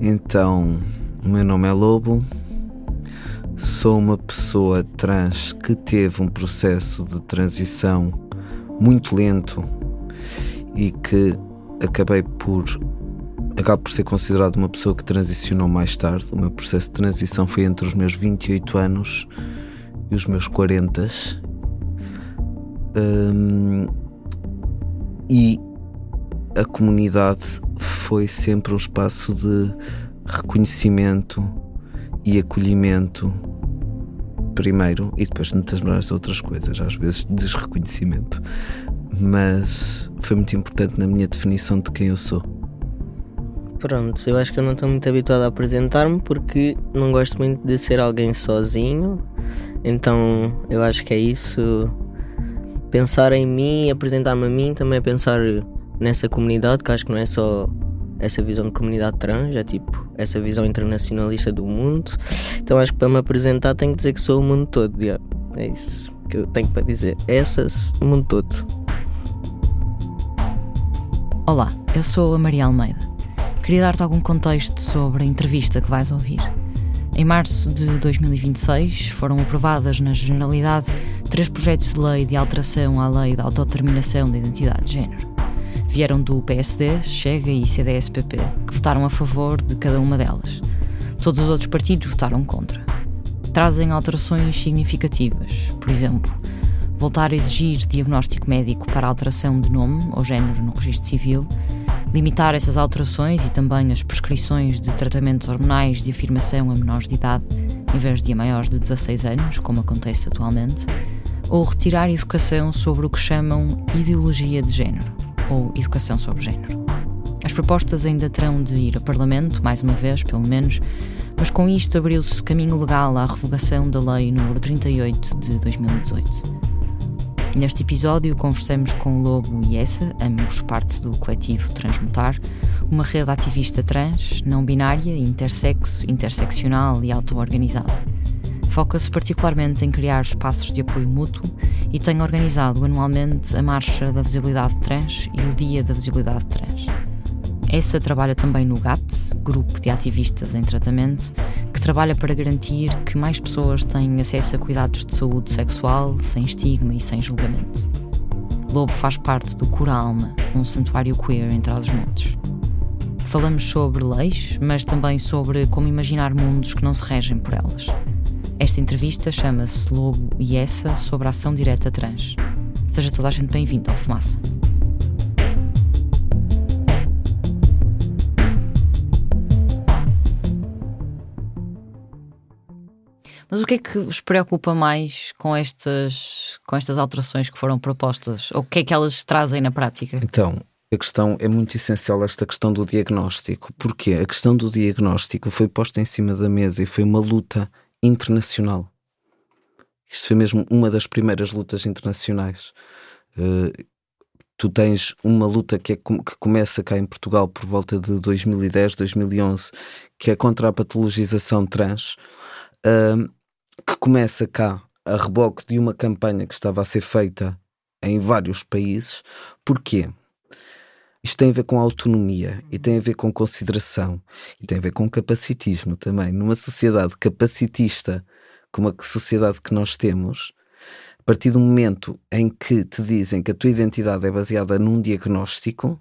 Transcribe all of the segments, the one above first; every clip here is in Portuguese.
Então, o meu nome é Lobo, sou uma pessoa trans que teve um processo de transição muito lento e que acabo por ser considerado uma pessoa que transicionou mais tarde. O meu processo de transição foi entre os meus 28 anos e os meus 40. E a comunidade foi sempre um espaço de reconhecimento e acolhimento primeiro, e depois muitas mais outras coisas, às vezes desreconhecimento, mas foi muito importante na minha definição de quem eu sou. Pronto, eu acho que eu não estou muito habituado a apresentar-me porque não gosto muito de ser alguém sozinho, então eu acho que é isso. Pensar em mim, apresentar-me a mim, também é pensar nessa comunidade, que acho que não é só essa visão de comunidade trans, é tipo essa visão internacionalista do mundo. Então acho que para me apresentar tenho que dizer que sou o mundo todo. É isso que eu tenho para dizer. O mundo todo. Olá, eu sou a Maria Almeida. Queria dar-te algum contexto sobre a entrevista que vais ouvir. Em março de 2026 foram aprovadas na Generalidade 3 projetos de lei de alteração à Lei da Autodeterminação da Identidade de Género. Vieram do PSD, Chega e CDS-PP, que votaram a favor de cada uma delas. Todos os outros partidos votaram contra. Trazem alterações significativas, por exemplo, voltar a exigir diagnóstico médico para a alteração de nome ou género no registro civil, limitar essas alterações e também as prescrições de tratamentos hormonais de afirmação a menores de idade, em vez de a maiores de 16 anos, como acontece atualmente, ou retirar educação sobre o que chamam ideologia de género, ou educação sobre género. As propostas ainda terão de ir a Parlamento, mais uma vez, pelo menos, mas com isto abriu-se caminho legal à revogação da Lei nº 38 de 2018. Neste episódio conversamos com Lobo e Essa, ambos parte do coletivo Transmutar, uma rede ativista trans, não binária, intersexo, interseccional e auto-organizada. Foca-se particularmente em criar espaços de apoio mútuo e tem organizado anualmente a Marcha da Visibilidade Trans e o Dia da Visibilidade Trans. Essa trabalha também no GAT, Grupo de Ativistas em Tratamento, que trabalha para garantir que mais pessoas têm acesso a cuidados de saúde sexual, sem estigma e sem julgamento. Lobo faz parte do Cura Alma, um santuário queer em Trás-os-Montes. Falamos sobre leis, mas também sobre como imaginar mundos que não se regem por elas. Esta entrevista chama-se Lobo e Essa sobre a ação direta trans. Seja toda a gente bem-vindo ao Fumaça. Mas o que é que vos preocupa mais com estas alterações que foram propostas? Ou o que é que elas trazem na prática? Então, a questão é muito essencial, esta questão do diagnóstico. Porquê? A questão do diagnóstico foi posta em cima da mesa e foi uma luta internacional. Isto foi mesmo uma das primeiras lutas internacionais. Tu tens uma luta que começa cá em Portugal por volta de 2010, 2011, que é contra a patologização trans, que começa cá a reboque de uma campanha que estava a ser feita em vários países. Porquê? Isto tem a ver com autonomia e tem a ver com consideração e tem a ver com capacitismo também. Numa sociedade capacitista como a sociedade que nós temos, a partir do momento em que te dizem que a tua identidade é baseada num diagnóstico,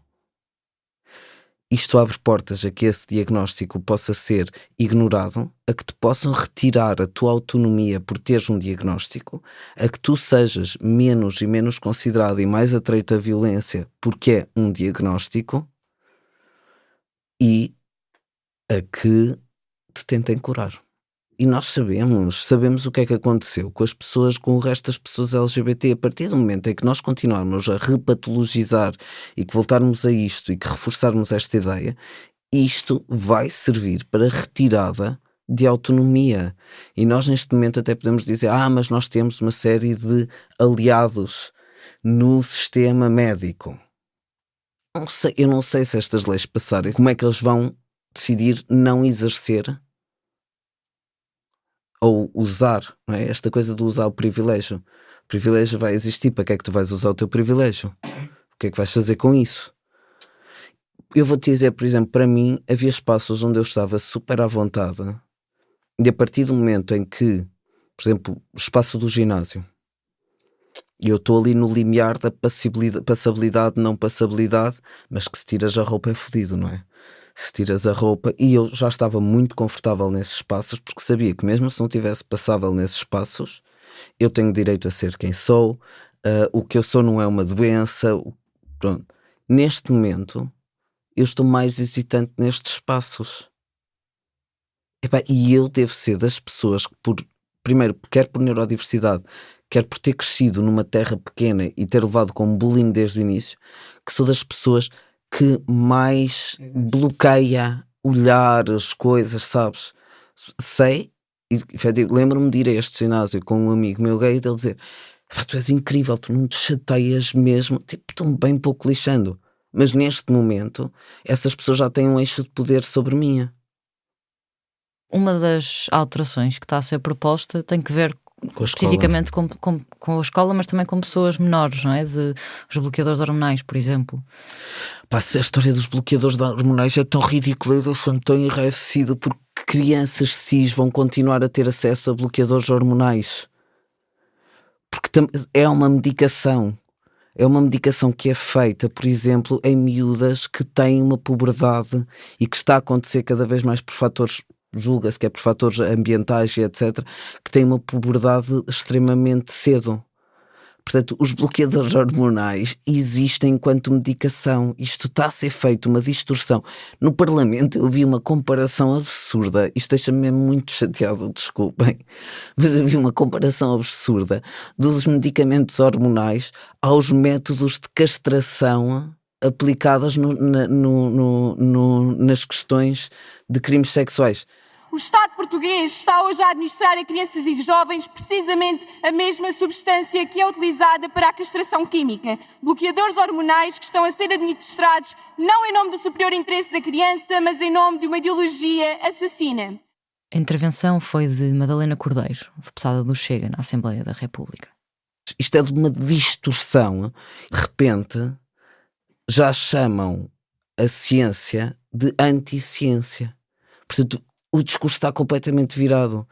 isto abre portas a que esse diagnóstico possa ser ignorado, a que te possam retirar a tua autonomia por teres um diagnóstico, a que tu sejas menos e menos considerado e mais atreito à violência porque é um diagnóstico, e a que te tentem curar. E nós sabemos o que é que aconteceu com as pessoas, com o resto das pessoas LGBT. A partir do momento em que nós continuarmos a repatologizar e que voltarmos a isto e que reforçarmos esta ideia, isto vai servir para retirada de autonomia. E nós neste momento até podemos dizer, mas nós temos uma série de aliados no sistema médico. Eu não sei se estas leis passarem, como é que eles vão decidir não exercer ou usar, não é? Esta coisa de usar o privilégio. O privilégio vai existir, para que é que tu vais usar o teu privilégio? que é que vais fazer com isso? Eu vou-te dizer, por exemplo, para mim havia espaços onde eu estava super à vontade, e a partir do momento em que, por exemplo, o espaço do ginásio, e eu estou ali no limiar da passabilidade, não passabilidade, mas que se tiras a roupa é fodido, não é? Se tiras a roupa, e eu já estava muito confortável nesses espaços, porque sabia que mesmo se não tivesse passável nesses espaços, eu tenho direito a ser quem sou, o que eu sou não é uma doença, pronto. Neste momento, eu estou mais hesitante nestes espaços. Epá, e eu devo ser das pessoas que, primeiro, quer por neurodiversidade, quer por ter crescido numa terra pequena e ter levado com bullying desde o início, que sou das pessoas que mais bloqueia olhar as coisas, sabes? Sei, e lembro-me de ir a este ginásio com um amigo meu gay e dele dizer: tu és incrível, tu não te chateias mesmo, tipo, estou-me bem pouco lixando. Mas neste momento, essas pessoas já têm um eixo de poder sobre mim. Uma das alterações que está a ser proposta tem que ver Com a especificamente com a escola, mas também com pessoas menores, não é? De os bloqueadores hormonais, por exemplo. Pá, a história dos bloqueadores hormonais é tão ridícula, eu sou tão enraivecida porque crianças cis vão continuar a ter acesso a bloqueadores hormonais. Porque é uma medicação. É uma medicação que é feita, por exemplo, em miúdas que têm uma puberdade e que está a acontecer cada vez mais por fatores, julga-se que é por fatores ambientais e etc., que têm uma puberdade extremamente cedo. Portanto, os bloqueadores hormonais existem enquanto medicação. Isto está a ser feito, uma distorção. No Parlamento eu vi uma comparação absurda. Isto deixa-me mesmo muito chateado, desculpem. Mas eu vi uma comparação absurda dos medicamentos hormonais aos métodos de castração aplicadas nas questões de crimes sexuais. O Estado português está hoje a administrar a crianças e jovens precisamente a mesma substância que é utilizada para a castração química. Bloqueadores hormonais que estão a ser administrados não em nome do superior interesse da criança, mas em nome de uma ideologia assassina. A intervenção foi de Madalena Cordeiro, deputada do Chega na Assembleia da República. Isto é de uma distorção. De repente, já chamam a ciência de anti-ciência. Portanto, o discurso está completamente virado.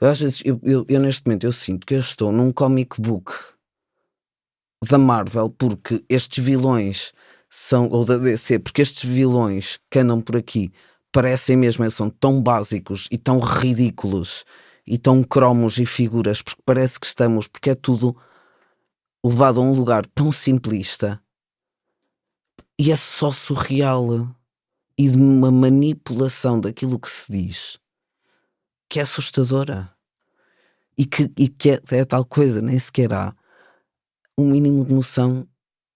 Às vezes, eu neste momento, eu sinto que eu estou num comic book da Marvel, porque estes vilões são, ou da DC, porque estes vilões que andam por aqui parecem mesmo, são tão básicos e tão ridículos e tão cromos e figuras, porque parece que estamos, porque é tudo levado a um lugar tão simplista e é só surreal. E de uma manipulação daquilo que se diz que é assustadora e que é tal coisa, nem sequer há um mínimo de noção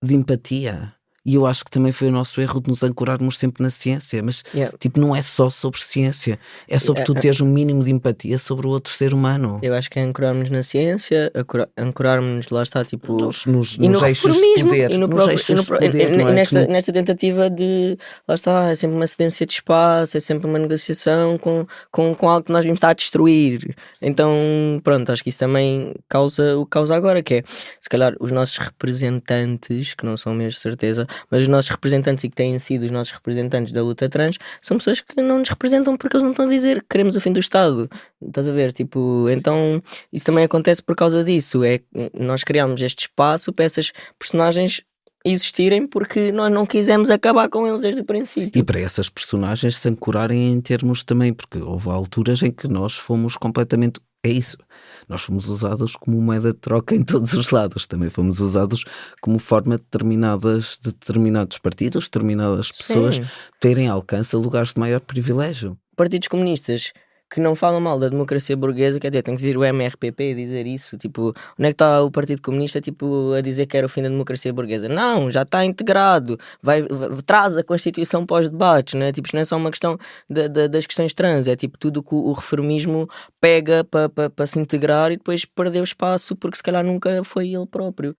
de empatia. E eu acho que também foi o nosso erro de nos ancorarmos sempre na ciência, mas tipo, não é só sobre ciência, é sobre tu teres um mínimo de empatia sobre o outro ser humano. Eu acho que é ancorarmos na ciência, ancorarmos, lá está, tipo, nos eixos de poder, nesta tentativa de, lá está, é sempre uma cedência de espaço, é sempre uma negociação com algo que nós vimos estar a destruir. Então, pronto, acho que isso também causa o que causa agora, que é, se calhar, os nossos representantes, que não são mesmo certeza, mas os nossos representantes e que têm sido os nossos representantes da luta trans são pessoas que não nos representam porque eles não estão a dizer que queremos o fim do Estado. Estás a ver? Tipo, então isso também acontece por causa disso. É, nós criamos este espaço para essas personagens existirem porque nós não quisemos acabar com eles desde o princípio. E para essas personagens se ancorarem em termos também, porque houve alturas em que nós fomos completamente... É isso, nós fomos usados como moeda de troca em todos os lados, também fomos usados como forma de determinados partidos, determinadas pessoas terem alcance a lugares de maior privilégio. Partidos comunistas que não falam mal da democracia burguesa, quer dizer, tem que vir o MRPP a dizer isso, tipo, onde é que está o Partido Comunista, tipo, a dizer que era o fim da democracia burguesa? Não, já está integrado, traz a Constituição para os debates, né? Tipo, isto não é só uma questão das questões trans, é tipo tudo que o reformismo pega para se integrar e depois perdeu espaço porque se calhar nunca foi ele próprio.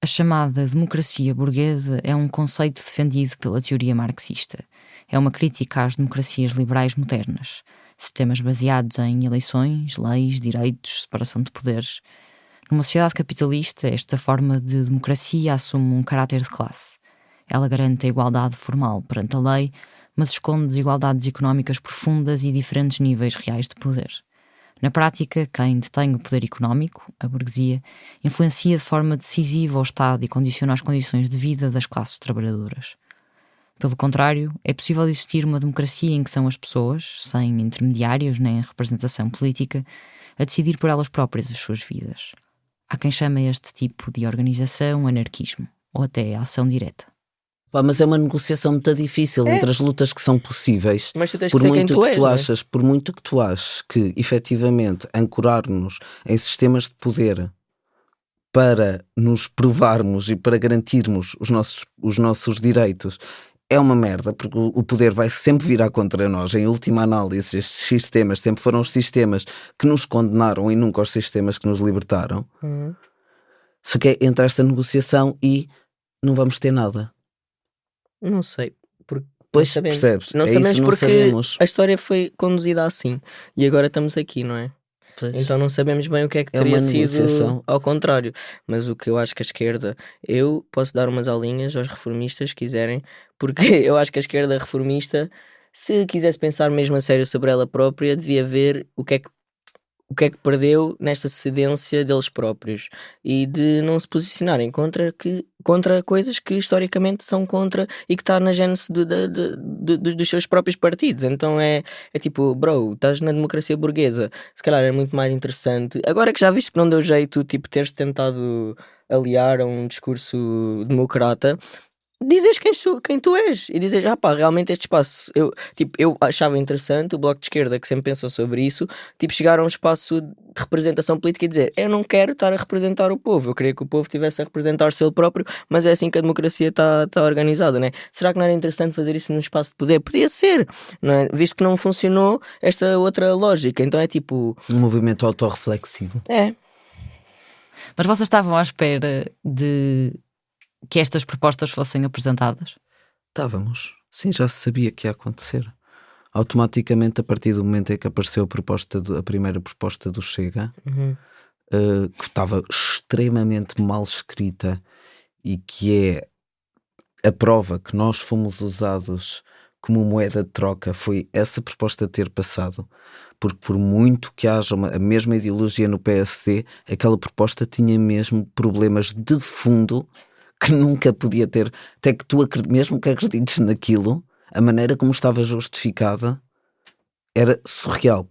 A chamada democracia burguesa é um conceito defendido pela teoria marxista. É uma crítica às democracias liberais modernas. Sistemas baseados em eleições, leis, direitos, separação de poderes. Numa sociedade capitalista, esta forma de democracia assume um caráter de classe. Ela garante a igualdade formal perante a lei, mas esconde desigualdades económicas profundas e diferentes níveis reais de poder. Na prática, quem detém o poder económico, a burguesia, influencia de forma decisiva o Estado e condiciona as condições de vida das classes trabalhadoras. Pelo contrário, é possível existir uma democracia em que são as pessoas, sem intermediários nem representação política, a decidir por elas próprias as suas vidas. Há quem chame este tipo de organização anarquismo, ou até ação direta. Mas é uma negociação muito difícil entre as lutas que são possíveis. Mas tu tens Por que ser quem muito tu que és, tu não é? achas, por muito que tu aches que efetivamente ancorar-nos em sistemas de poder para nos provarmos e para garantirmos os nossos direitos é uma merda, porque o poder vai sempre virar contra nós. Em última análise, estes sistemas sempre foram os sistemas que nos condenaram e nunca os sistemas que nos libertaram. Só que é entre esta negociação e não vamos ter nada. Não sei. Porque Pois, não sabemos. percebes? Não É sabemos isso, não porque sabemos. a história foi conduzida assim. E agora estamos aqui, não é? Então não sabemos bem o que é que É teria uma sido negociação. ao contrário. Mas o que eu acho que a esquerda... Eu posso dar umas aulinhas aos reformistas, se quiserem, porque eu acho que a esquerda reformista, se quisesse pensar mesmo a sério sobre ela própria, devia ver o que é que perdeu nesta cedência deles próprios e de não se posicionarem contra coisas que historicamente são contra e que está na gênese dos seus próprios partidos. Então é tipo, bro, estás na democracia burguesa, se calhar é muito mais interessante. Agora que já viste que não deu jeito, tipo, teres tentado aliar a um discurso democrata, dizes quem tu és e dizes, realmente este espaço eu achava interessante. O Bloco de Esquerda, que sempre pensou sobre isso, tipo, chegar a um espaço de representação política e dizer, eu não quero estar a representar o povo, eu queria que o povo estivesse a representar-se ele próprio, mas é assim que a democracia está organizada, né? Será que não era interessante fazer isso num espaço de poder? Podia ser, não é? Visto que não funcionou esta outra lógica, então é tipo... Um movimento autorreflexivo. Mas vocês estavam à espera de que estas propostas fossem apresentadas? Estávamos. Sim, já se sabia que ia acontecer. Automaticamente, a partir do momento em que apareceu a primeira proposta do Chega, que estava extremamente mal escrita e que é a prova que nós fomos usados como moeda de troca, foi essa proposta ter passado. Porque por muito que haja a mesma ideologia no PSD, aquela proposta tinha mesmo problemas de fundo que nunca podia ter, até que tu mesmo que acredites naquilo, a maneira como estava justificada era surreal.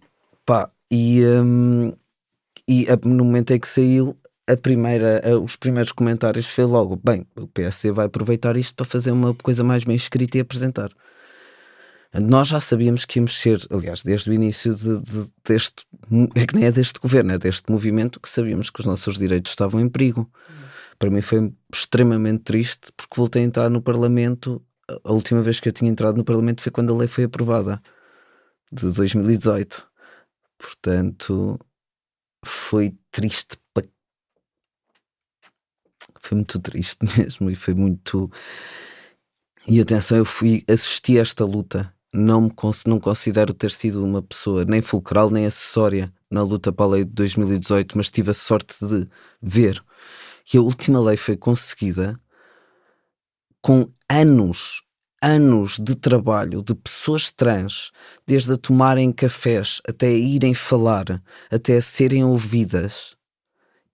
No momento em que saiu os primeiros comentários foi logo, bem, o PSD vai aproveitar isto para fazer uma coisa mais bem escrita e apresentar. Nós já sabíamos que íamos ser, aliás, desde o início deste, é que nem é deste governo, é deste movimento, que sabíamos que os nossos direitos estavam em perigo. Para mim foi extremamente triste, porque voltei a entrar no Parlamento. A última vez que eu tinha entrado no Parlamento foi quando a lei foi aprovada, de 2018. Portanto, foi triste. Foi muito triste mesmo, e foi muito... E atenção, eu fui assistir a esta luta. Não considero ter sido uma pessoa nem fulcral nem acessória na luta para a lei de 2018, mas tive a sorte de ver. E a última lei foi conseguida com anos de trabalho de pessoas trans, desde a tomarem cafés até a irem falar, até a serem ouvidas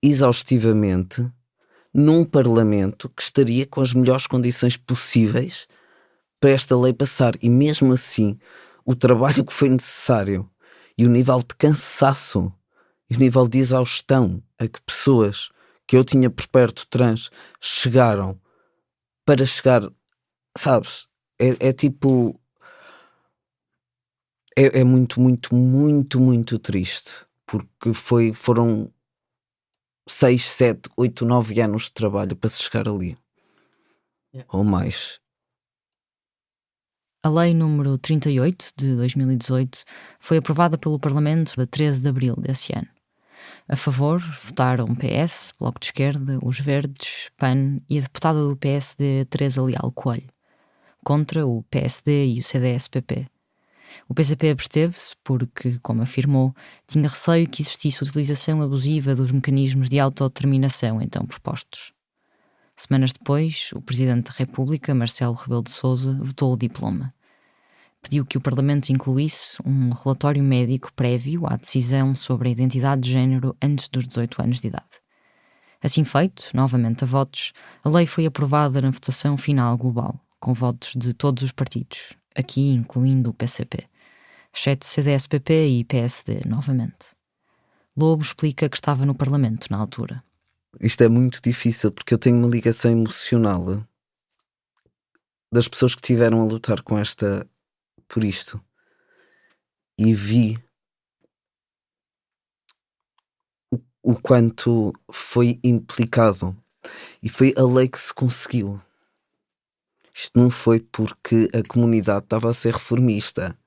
exaustivamente, num parlamento que estaria com as melhores condições possíveis para esta lei passar. E mesmo assim, o trabalho que foi necessário e o nível de cansaço e o nível de exaustão a que pessoas que eu tinha por perto trans chegaram para chegar, sabes, é tipo, é muito, muito, muito, muito triste, porque foram 6, 7, 8, 9 anos de trabalho para se chegar ali, ou mais. A Lei número 38 de 2018 foi aprovada pelo Parlamento a 13 de abril desse ano. A favor votaram PS, Bloco de Esquerda, os Verdes, PAN e a deputada do PSD, Teresa Leal Coelho. Contra, o PSD e o CDS-PP. O PCP absteve-se porque, como afirmou, tinha receio que existisse utilização abusiva dos mecanismos de autodeterminação então propostos. Semanas depois, o Presidente da República, Marcelo Rebelo de Sousa, vetou o diploma. Pediu que o Parlamento incluísse um relatório médico prévio à decisão sobre a identidade de género antes dos 18 anos de idade. Assim feito, novamente a votos, a lei foi aprovada na votação final global, com votos de todos os partidos, aqui incluindo o PCP, exceto CDS-PP e PSD, novamente. Lobo explica que estava no Parlamento na altura. Isto é muito difícil porque eu tenho uma ligação emocional das pessoas que tiveram a lutar por isto. E vi o quanto foi implicado. E foi a lei que se conseguiu. Isto não foi porque a comunidade estava a ser reformista.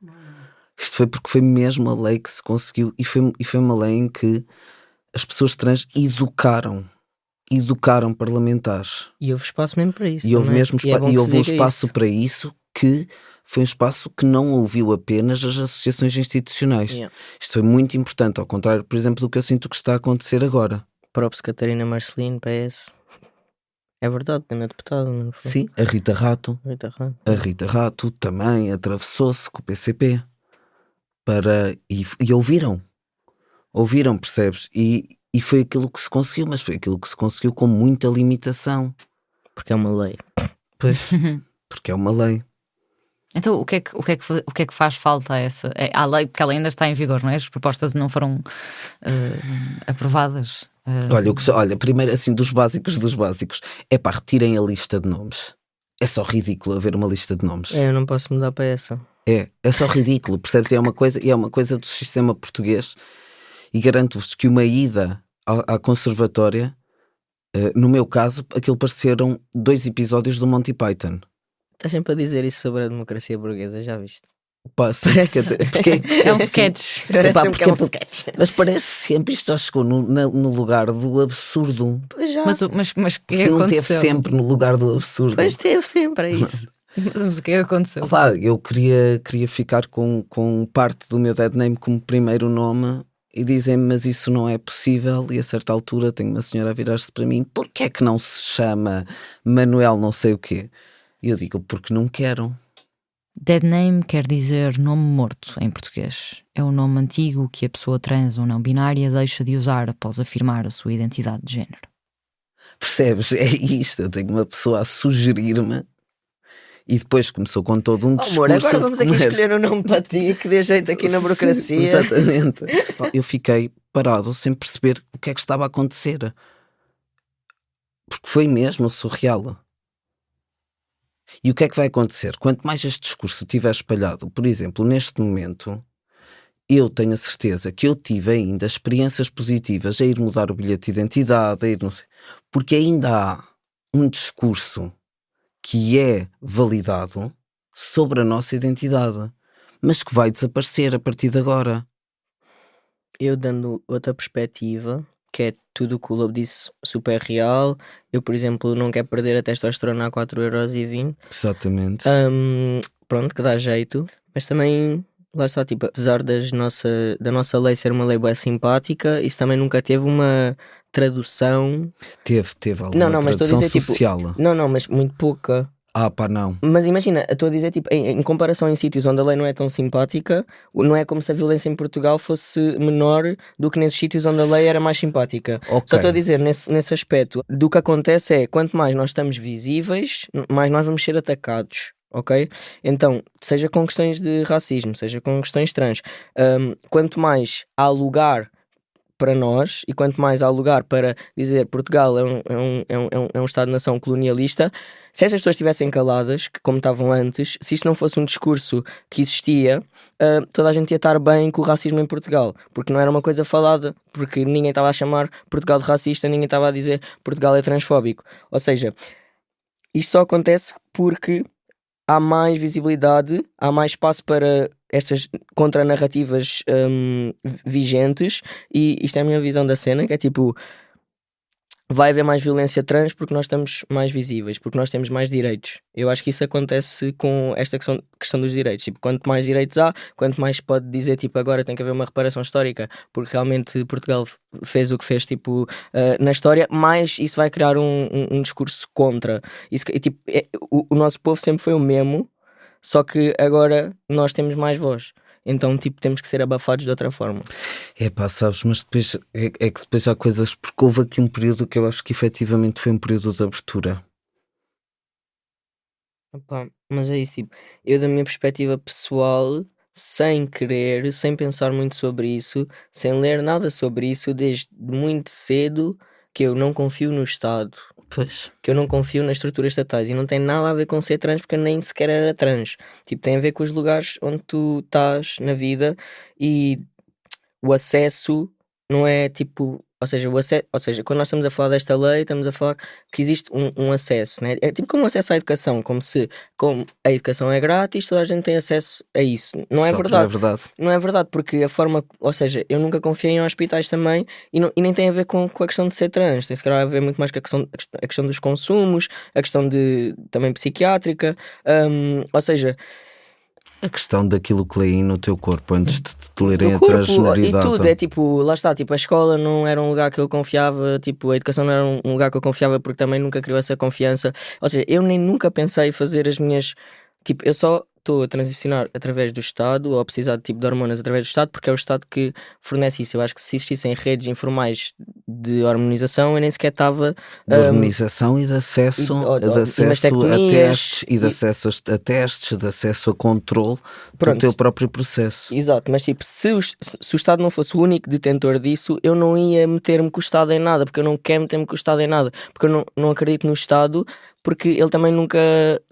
Isto foi porque foi mesmo a lei que se conseguiu. E foi uma lei em que as pessoas trans educaram parlamentares. E houve espaço mesmo para isso. E houve, também. mesmo E é bom que houve se um diga espaço isso. para isso, que foi um espaço que não ouviu apenas as associações institucionais. Yeah. Isto foi muito importante, ao contrário, por exemplo, do que eu sinto que está a acontecer agora. Props Catarina Marcelino, PS. É verdade, grande deputada, não foi? Sim, a Rita Rato. Muito A Rita Rato também atravessou-se com o PCP e ouviram, percebes? E foi aquilo que se conseguiu, mas foi aquilo que se conseguiu com muita limitação. Porque é uma lei. Pois, porque é uma lei. Então, o que é que faz falta a essa? A lei, porque ela ainda está em vigor, não é? As propostas não foram aprovadas. Olha, primeiro, assim, dos básicos, é pá, retirem a lista de nomes. É só ridículo haver uma lista de nomes. Eu não posso mudar para essa. É só ridículo, percebes? É uma coisa do sistema português, e garanto-vos que uma ida à conservatória, no meu caso, aquilo pareceram 2 episódios do Monty Python. Estás sempre a dizer isso sobre a democracia burguesa, já viste? Pá, sim, porque É um sketch. Parece Epá, sempre que é um porque- sketch. mas parece sempre, isto já chegou no lugar do absurdo. Pois já. Mas o que Se não aconteceu? esteve sempre no lugar do absurdo. Pois teve sempre, é isso. Mas o que aconteceu? Opá, eu queria ficar com parte do meu dead name como primeiro nome, e dizem-me, mas isso não é possível. E a certa altura tenho uma senhora a virar-se para mim: porquê é que não se chama Manuel não sei o quê? E eu digo: porque não quero. Dead name quer dizer nome morto em português. É o nome antigo que a pessoa trans ou não binária deixa de usar após afirmar a sua identidade de género. Percebes? É isto. Eu tenho uma pessoa a sugerir-me, e depois começou com todo um discurso. Amor, agora de vamos aqui como era. escolher um nome para ti que dê jeito aqui na burocracia. Sim, exatamente. Pá, eu fiquei parado sem perceber o que é que estava a acontecer. Porque foi mesmo surreal. E o que é que vai acontecer? Quanto mais este discurso estiver espalhado, por exemplo, neste momento, eu tenho a certeza que eu tive ainda experiências positivas a ir mudar o bilhete de identidade, a ir não sei, porque ainda há um discurso que é validado sobre a nossa identidade, mas que vai desaparecer a partir de agora. Eu dando outra perspectiva, que é tudo o que o Lobo disse super real. Eu, por exemplo, não quero perder a testosterona a 4,20€. Exatamente. Pronto, que dá jeito. Mas também, lá está, tipo, apesar da nossa lei ser uma lei bem simpática, isso também nunca teve uma tradução. Teve alguma Não, mas estou a tradução dizer, tipo, social. Não, mas muito pouca. Ah, pá, não. Mas imagina, eu estou a dizer, tipo, em comparação em sítios onde a lei não é tão simpática, não é como se a violência em Portugal fosse menor do que nesses sítios onde a lei era mais simpática. Ok. Só estou a dizer, nesse aspecto, do que acontece é, quanto mais nós estamos visíveis, mais nós vamos ser atacados, ok? Então, seja com questões de racismo, seja com questões trans, quanto mais há lugar para nós, e quanto mais há lugar para dizer Portugal é um Estado-nação colonialista, se estas pessoas estivessem caladas, que como estavam antes, se isto não fosse um discurso que existia, toda a gente ia estar bem com o racismo em Portugal, porque não era uma coisa falada, porque ninguém estava a chamar Portugal de racista, ninguém estava a dizer Portugal é transfóbico. Ou seja, isto só acontece porque há mais visibilidade, há mais espaço para estas contranarrativas vigentes, e isto é a minha visão da cena, que é tipo, vai haver mais violência trans porque nós estamos mais visíveis, porque nós temos mais direitos. Eu acho que isso acontece com esta questão dos direitos. Tipo, quanto mais direitos há, quanto mais se pode dizer, tipo, agora tem que haver uma reparação histórica, porque realmente Portugal fez o que fez, tipo, na história, mais isso vai criar um discurso contra. Isso, tipo, o nosso povo sempre foi o mesmo, só que agora nós temos mais voz. Então, tipo, temos que ser abafados de outra forma. Sabes, mas depois é que depois há coisas, porque houve aqui um período que eu acho que efetivamente foi um período de abertura. Opa, mas é isso, tipo, eu da minha perspectiva pessoal, sem querer, sem pensar muito sobre isso, sem ler nada sobre isso, desde muito cedo, que eu não confio no Estado, Pois. que eu não confio nas estruturas estatais, e não tem nada a ver com ser trans, porque eu nem sequer era trans. Tipo, tem a ver com os lugares onde tu estás na vida e o acesso não é tipo, ou seja, quando nós estamos a falar desta lei, estamos a falar que existe um acesso, né? É tipo como acesso à educação, como a educação é grátis, toda a gente tem acesso a isso. Não é Só que verdade. não é verdade. Não é verdade, porque a forma, ou seja, eu nunca confiei em hospitais também e nem tem a ver com a questão de ser trans, tem se calhar a ver muito mais com a questão dos consumos, a questão de também psiquiátrica, ou seja, A questão daquilo que leem no teu corpo antes de te lerem no a corpo e transgeneridade. tudo, é tipo, lá está, tipo, a escola não era um lugar que eu confiava, tipo, a educação não era um lugar que eu confiava porque também nunca criou essa confiança, ou seja, eu nem nunca pensei fazer as minhas, tipo, eu só estou a transicionar através do Estado ou a precisar de tipo de hormonas através do Estado porque é o Estado que fornece isso. Eu acho que se existissem redes informais de hormonização eu nem sequer estava De hormonização e de acesso, de acesso a mastectomias testes e de acesso a testes, de acesso a controle do Pronto. teu próprio processo. Exato, mas tipo, se o Estado não fosse o único detentor disso, eu não ia meter-me com o Estado em nada, porque eu não quero meter-me com o Estado em nada, porque eu não acredito no Estado, porque ele também nunca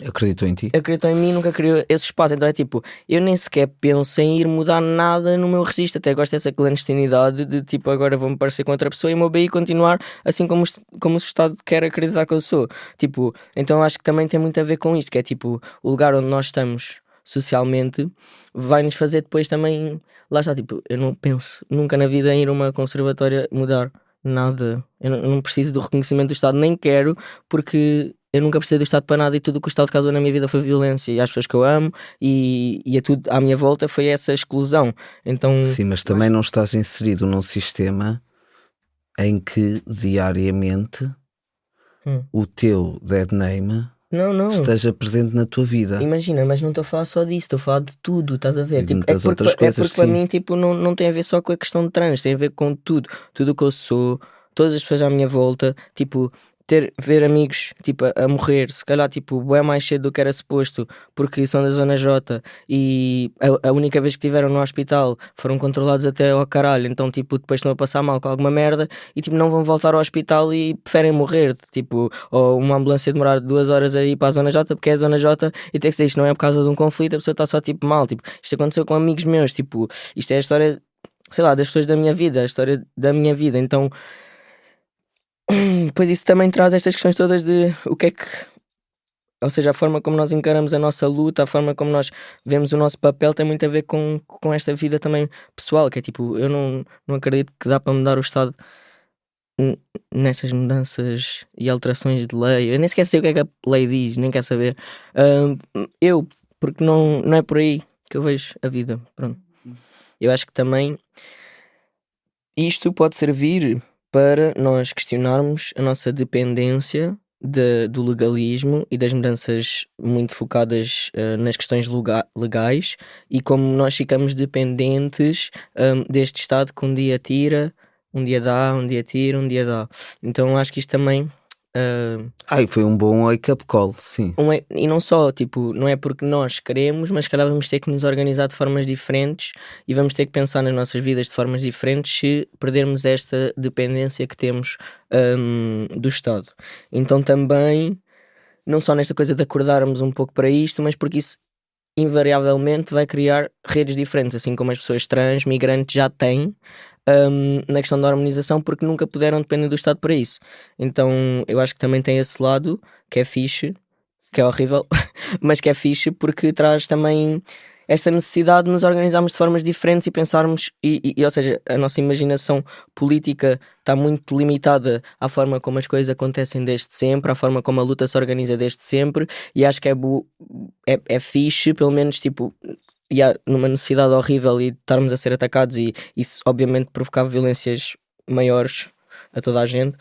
Acredito em ti. acreditou em mim, nunca criou esse espaço. Então é tipo, eu nem sequer penso em ir mudar nada no meu registro, até gosto dessa clandestinidade de tipo, agora vou-me parecer com outra pessoa e o meu BI continuar assim como o Estado quer acreditar que eu sou. Tipo, então acho que também tem muito a ver com isto, que é tipo, o lugar onde nós estamos socialmente vai-nos fazer depois também, lá está, tipo, eu não penso nunca na vida em ir a uma conservatória mudar nada, eu não preciso do reconhecimento do Estado, nem quero, porque eu nunca precisei do Estado para nada e tudo o que o Estado causou na minha vida foi violência e às pessoas que eu amo e a tudo à minha volta foi essa exclusão. Então, Sim, mas também não estás inserido num sistema em que diariamente o teu dead name não. esteja presente na tua vida. Imagina, mas não estou a falar só disso, estou a falar de tudo, estás a ver? E de Tipo, muitas outras coisas, é porque para sim. mim tipo, não tem a ver só com a questão de trans, tem a ver com tudo, tudo o que eu sou, todas as pessoas à minha volta, tipo, ver amigos tipo, a morrer, se calhar tipo, é mais cedo do que era suposto, porque são da Zona J e a única vez que estiveram no hospital foram controlados até ao caralho, então tipo, depois estão a passar mal com alguma merda e tipo, não vão voltar ao hospital e preferem morrer, tipo, ou uma ambulância demorar 2 horas a ir para a Zona J porque é a Zona J e tem que ser isto, não é por causa de um conflito, a pessoa está só tipo mal, tipo, isto aconteceu com amigos meus, tipo, isto é a história, sei lá, das pessoas da minha vida, a história da minha vida, então pois isso também traz estas questões todas de o que é que, ou seja, a forma como nós encaramos a nossa luta, a forma como nós vemos o nosso papel tem muito a ver com esta vida também pessoal, que é tipo, eu não acredito que dá para mudar o Estado nestas mudanças e alterações de lei. Eu nem sequer sei o que é que a lei diz, nem quero saber. Porque não é por aí que eu vejo a vida. Pronto. Eu acho que também isto pode servir para nós questionarmos a nossa dependência do legalismo e das mudanças muito focadas nas questões legais e como nós ficamos dependentes deste Estado que um dia tira, um dia dá, um dia tira, um dia dá. Então acho que isto também E foi um bom wake-up call, sim. e não só, tipo, não é porque nós queremos, mas se calhar vamos ter que nos organizar de formas diferentes e vamos ter que pensar nas nossas vidas de formas diferentes se perdermos esta dependência que temos do Estado. Então também, não só nesta coisa de acordarmos um pouco para isto, mas porque isso invariavelmente vai criar redes diferentes, assim como as pessoas trans, migrantes já têm na questão da harmonização porque nunca puderam depender do Estado para isso. Então eu acho que também tem esse lado que é fixe, que é horrível, mas que é fixe porque traz também esta necessidade de nos organizarmos de formas diferentes e pensarmos, ou seja, a nossa imaginação política está muito limitada à forma como as coisas acontecem desde sempre, à forma como a luta se organiza desde sempre, e acho que é fixe, pelo menos, tipo, numa necessidade horrível e estarmos a ser atacados, e isso obviamente provocava violências maiores a toda a gente.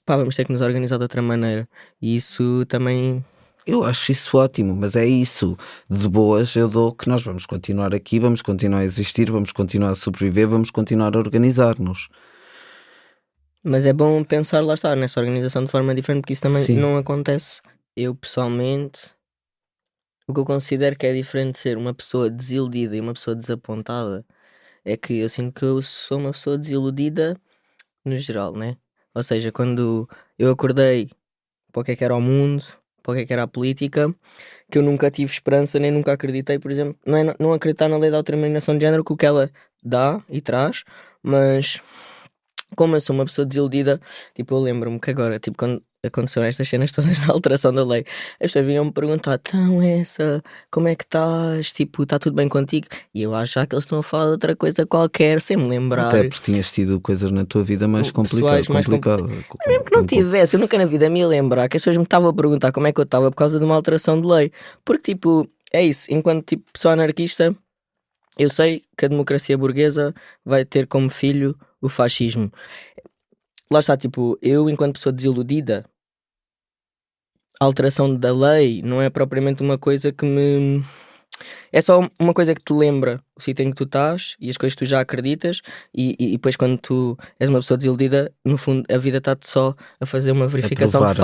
Vamos ter que nos organizar de outra maneira, e isso também... Eu acho isso ótimo, mas é isso. De boas eu dou que nós vamos continuar aqui, vamos continuar a existir, vamos continuar a sobreviver, vamos continuar a organizar-nos. Mas é bom pensar, lá está, nessa organização de forma diferente, porque isso também Sim. não acontece. Eu, pessoalmente, o que eu considero que é diferente de ser uma pessoa desiludida e uma pessoa desapontada é que eu sinto que eu sou uma pessoa desiludida no geral, né? Ou seja, quando eu acordei para o que é que era o mundo, para o que é que era a política, que eu nunca tive esperança, nem nunca acreditei, por exemplo, não acreditar na lei da autodeterminação de género, que o que ela dá e traz, mas como eu sou uma pessoa desiludida, tipo, eu lembro-me que agora, tipo, quando aconteceram estas cenas todas da alteração da lei, as pessoas vinham-me perguntar, então como é que estás? Tipo, está tudo bem contigo? E eu acho que eles estão a falar de outra coisa qualquer, sem me lembrar. Até porque tinhas tido coisas na tua vida mais Pessoais mais complicadas. Mesmo que não tivesse, eu nunca na vida me ia lembrar que as pessoas me estavam a perguntar como é que eu estava por causa de uma alteração de lei. Porque, tipo, é isso, enquanto tipo, pessoa anarquista, eu sei que a democracia burguesa vai ter como filho o fascismo. Lá está, tipo, eu enquanto pessoa desiludida, a alteração da lei não é propriamente uma coisa que me... É só uma coisa que te lembra o sítio em que tu estás e as coisas que tu já acreditas, e depois quando tu és uma pessoa desiludida, no fundo a vida está-te só a fazer uma verificação de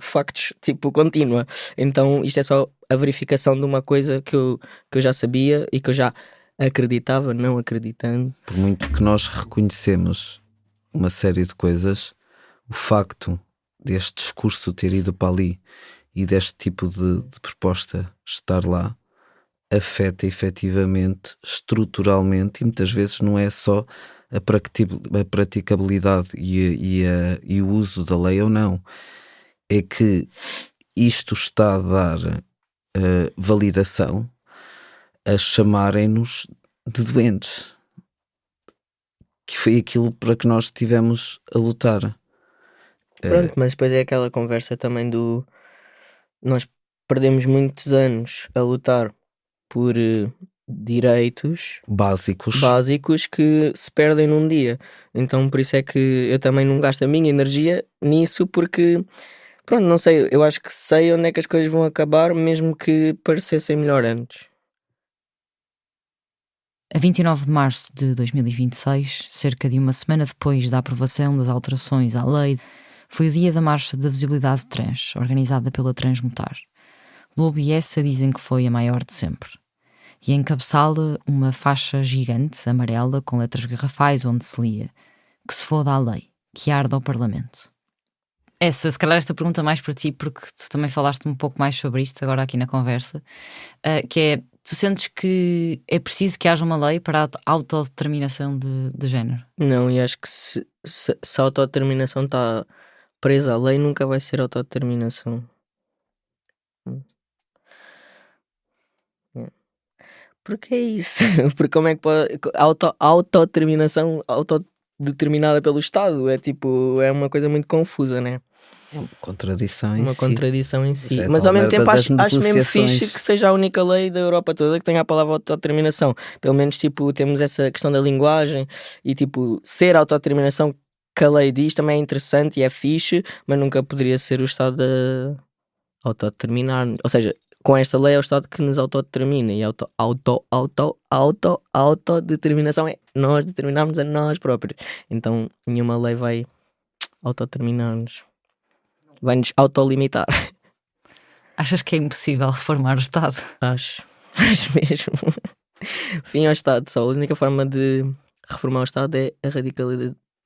factos tipo contínua. Então isto é só a verificação de uma coisa que eu já sabia e que eu já acreditava, não acreditando. Por muito que nós reconhecemos uma série de coisas, o facto deste discurso ter ido para ali e deste tipo de proposta estar lá afeta efetivamente, estruturalmente, e muitas vezes não é só a praticabilidade e o uso da lei ou não, é que isto está a dar validação a chamarem-nos de doentes, que foi aquilo para que nós estivemos a lutar. Pronto, mas depois é aquela conversa também do... Nós perdemos muitos anos a lutar por direitos básicos que se perdem num dia. Então por isso é que eu também não gasto a minha energia nisso, porque pronto, não sei, eu acho que sei onde é que as coisas vão acabar, mesmo que parecessem melhor antes. A 29 de março de 2026, cerca de uma semana depois da aprovação das alterações à lei, foi o dia da Marcha da Visibilidade Trans, organizada pela Transmutar. Lobo e Essa dizem que foi a maior de sempre. E encabeçá-la uma faixa gigante, amarela, com letras garrafais, onde se lia: que se foda a lei, que arda ao Parlamento. Se calhar esta pergunta mais para ti, porque tu também falaste um pouco mais sobre isto agora aqui na conversa, que é, tu sentes que é preciso que haja uma lei para a autodeterminação de género? Não, e acho que se a autodeterminação está presa à lei, nunca vai ser autodeterminação. Porque é isso? Porque como é que pode... Autodeterminação autodeterminada pelo Estado é tipo, é uma coisa muito confusa, né? É uma contradição Uma contradição em si. Isso é Mas tal ao mesmo merda tempo das acho mesmo negociações. fixe que seja a única lei da Europa toda que tenha a palavra autodeterminação. Pelo menos tipo, temos essa questão da linguagem e tipo, ser a autodeterminação que a lei diz também é interessante e é fixe, mas nunca poderia ser o Estado a autodeterminar. Ou seja, com esta lei é o Estado que nos autodetermina, e autodeterminação é nós determinarmos a nós próprios. Então nenhuma lei vai autodeterminar-nos, vai-nos autolimitar. Achas que é impossível reformar o Estado? Acho mesmo. Fim ao Estado só. A única forma de reformar o Estado é a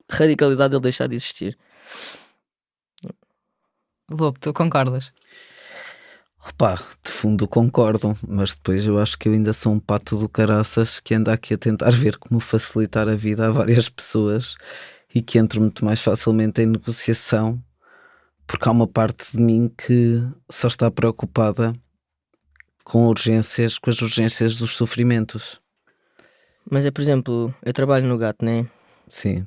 radicalidade dele deixar de existir. Lobo, tu concordas? Opa, de fundo concordo, mas depois eu acho que eu ainda sou um pato do caraças que anda aqui a tentar ver como facilitar a vida a várias pessoas e que entro muito mais facilmente em negociação, porque há uma parte de mim que só está preocupada com as urgências dos sofrimentos. Mas é, por exemplo, eu trabalho no GAT, né? Sim.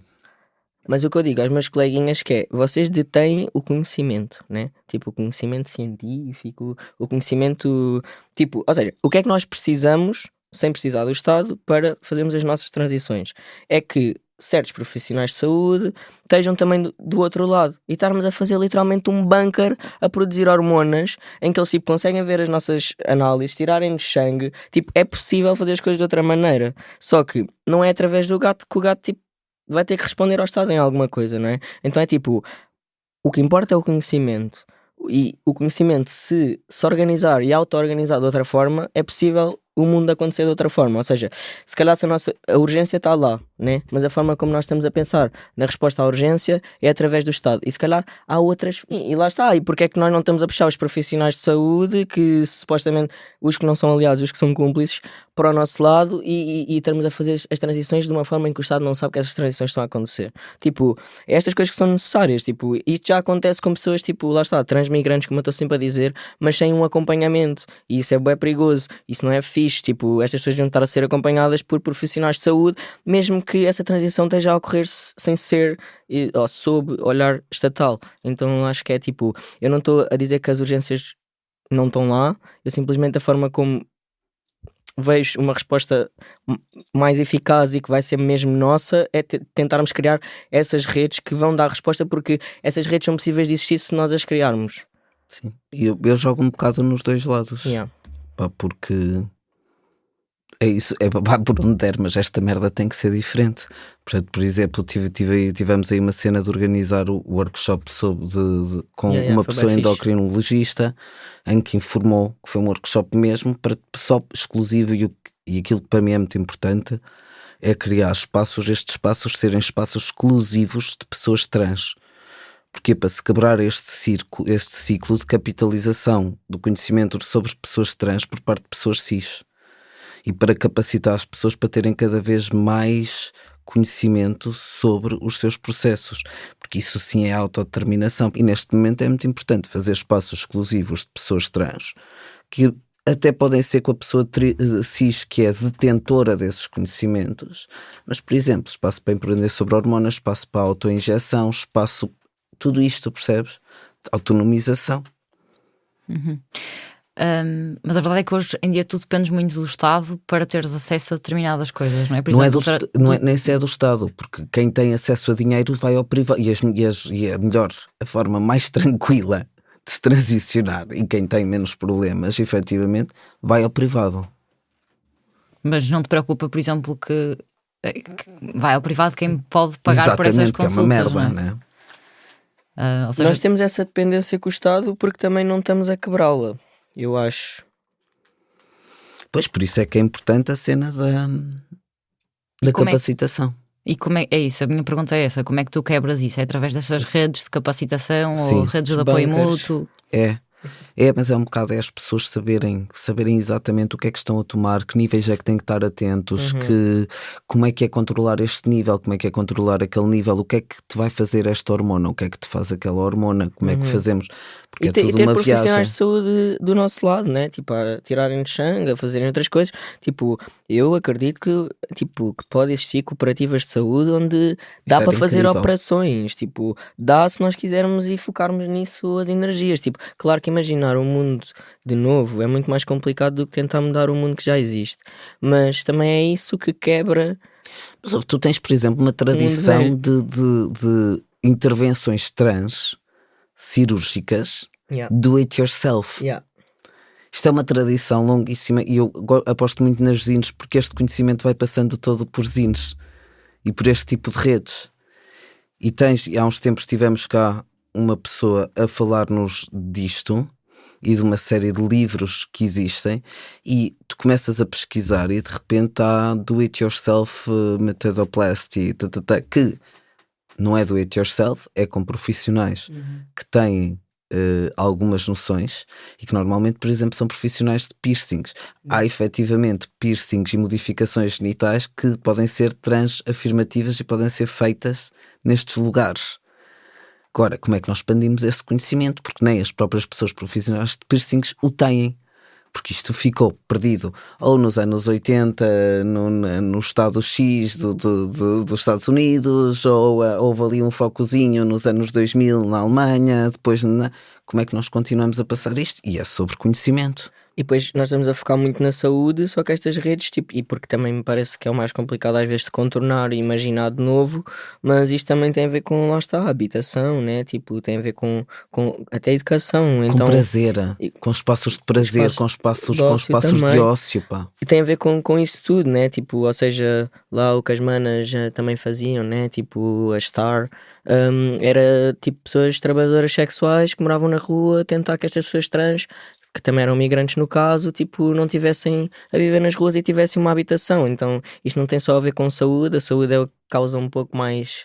Mas o que eu digo aos meus coleguinhas que é, vocês detêm o conhecimento, né? Tipo, o conhecimento científico, o conhecimento, tipo, ou seja, o que é que nós precisamos, sem precisar do Estado, para fazermos as nossas transições? É que certos profissionais de saúde estejam também do outro lado e estarmos a fazer literalmente um bunker a produzir hormonas em que eles tipo, conseguem ver as nossas análises, tirarem-nos sangue, tipo, é possível fazer as coisas de outra maneira, só que não é através do gato que o gato tipo, vai ter que responder ao Estado em alguma coisa, não é? Então é tipo, o que importa é o conhecimento. E o conhecimento, se organizar e auto-organizar de outra forma, é possível o mundo acontecer de outra forma. Ou seja, se calhar se a urgência está lá, né? Mas a forma como nós estamos a pensar na resposta à urgência é através do Estado. E se calhar há outras. E lá está. E porque é que nós não estamos a puxar os profissionais de saúde, que supostamente os que não são aliados, os que são cúmplices, para o nosso lado e estamos a fazer as transições de uma forma em que o Estado não sabe que essas transições estão a acontecer. Tipo, é estas coisas que são necessárias. Tipo, isto já acontece com pessoas, tipo, lá está, transmigrantes, como eu estou sempre a dizer, mas sem um acompanhamento. E isso é bem perigoso. Isso não é fixe. Tipo, estas pessoas vão estar a ser acompanhadas por profissionais de saúde, mesmo que essa transição esteja a ocorrer sem ser ou sob olhar estatal. Então acho que é tipo, eu não estou a dizer que as urgências não estão lá, eu simplesmente a forma como vejo uma resposta mais eficaz e que vai ser mesmo nossa é tentarmos criar essas redes que vão dar resposta, porque essas redes são possíveis de existir se nós as criarmos. Sim. E eu jogo um bocado nos dois lados. Yeah. Pá, porque é isso, é babá por onde der, mas esta merda tem que ser diferente. Portanto, por exemplo, tivemos aí uma cena de organizar o workshop com uma pessoa endocrinologista, em que informou que foi um workshop mesmo para só exclusivo, e aquilo que para mim é muito importante é criar estes espaços serem espaços exclusivos de pessoas trans. Porque para se quebrar este ciclo de capitalização do conhecimento sobre pessoas trans por parte de pessoas cis, e para capacitar as pessoas para terem cada vez mais conhecimento sobre os seus processos, porque isso sim é autodeterminação. E neste momento é muito importante fazer espaços exclusivos de pessoas trans, que até podem ser com a pessoa cis que é detentora desses conhecimentos, mas, por exemplo, espaço para empreender sobre hormonas, espaço para autoinjeção, espaço, tudo isto, percebes? Autonomização. Uhum. Mas a verdade é que hoje em dia tu dependes muito do Estado para teres acesso a determinadas coisas, não é? Por exemplo, nem se é do Estado, porque quem tem acesso a dinheiro vai ao privado, e a forma mais tranquila de se transicionar, e quem tem menos problemas, efetivamente, vai ao privado. Mas não te preocupa, por exemplo, que vai ao privado quem pode pagar por essas consultas? Que é uma merda, não é? Ou seja, nós temos essa dependência com o Estado porque também não estamos a quebrá-la, eu acho. Pois, por isso é que é importante a cena da capacitação. E como é isso? A minha pergunta é essa: como é que tu quebras isso? É através dessas redes de capacitação? Sim, ou redes de apoio mútuo? Mas é um bocado as pessoas saberem exatamente o que é que estão a tomar, que níveis é que têm que estar atentos, como é que é controlar este nível, como é que é controlar aquele nível, o que é que te vai fazer esta hormona, o que é que te faz aquela hormona, como é que fazemos, porque e é tudo ter uma profissionais viagem de saúde do nosso lado, né? Tipo, a tirarem de sangue, a fazerem outras coisas. Tipo, eu acredito que pode existir cooperativas de saúde onde dá para fazer operações, tipo, dá se nós quisermos e focarmos nisso as energias. Tipo, claro que imaginar um mundo de novo é muito mais complicado do que tentar mudar o mundo que já existe, mas também é isso que quebra. Mas tu tens, por exemplo, uma tradição de intervenções trans cirúrgicas, do it yourself. Isto é uma tradição longuíssima e eu aposto muito nas zines, porque este conhecimento vai passando todo por zines e por este tipo de redes. E há uns tempos tivemos cá uma pessoa a falar-nos disto e de uma série de livros que existem, e tu começas a pesquisar e de repente há do it yourself methodoplasty, que não é do it yourself, é com profissionais que têm algumas noções e que normalmente, por exemplo, são profissionais de piercings. Há efetivamente piercings e modificações genitais que podem ser transafirmativas e podem ser feitas nestes lugares. Agora, como é que nós expandimos esse conhecimento? Porque nem as próprias pessoas profissionais de piercings o têm. porque isto ficou perdido ou nos anos 80 no estado X dos Estados Unidos, ou houve ali um focozinho nos anos 2000 na Alemanha, depois como é que nós continuamos a passar isto? E é sobre conhecimento. E depois nós estamos a focar muito na saúde, só que estas redes, tipo, e porque também me parece que é o mais complicado às vezes de contornar e imaginar de novo, mas isto também tem a ver com, lá está, a habitação, né? Tipo, tem a ver com até educação. Então, com prazer, com espaços de prazer, espaço com espaços, de ócio de também. ócio, pá. E tem a ver com isso tudo, né? Tipo, ou seja, lá o que as manas também faziam, né? Tipo, a Star, era tipo pessoas trabalhadoras sexuais que moravam na rua, tentar que estas pessoas trans, que também eram migrantes no caso, tipo, não tivessem a viver nas ruas e tivessem uma habitação. Então isto não tem só a ver com saúde, a saúde é o que causa um pouco mais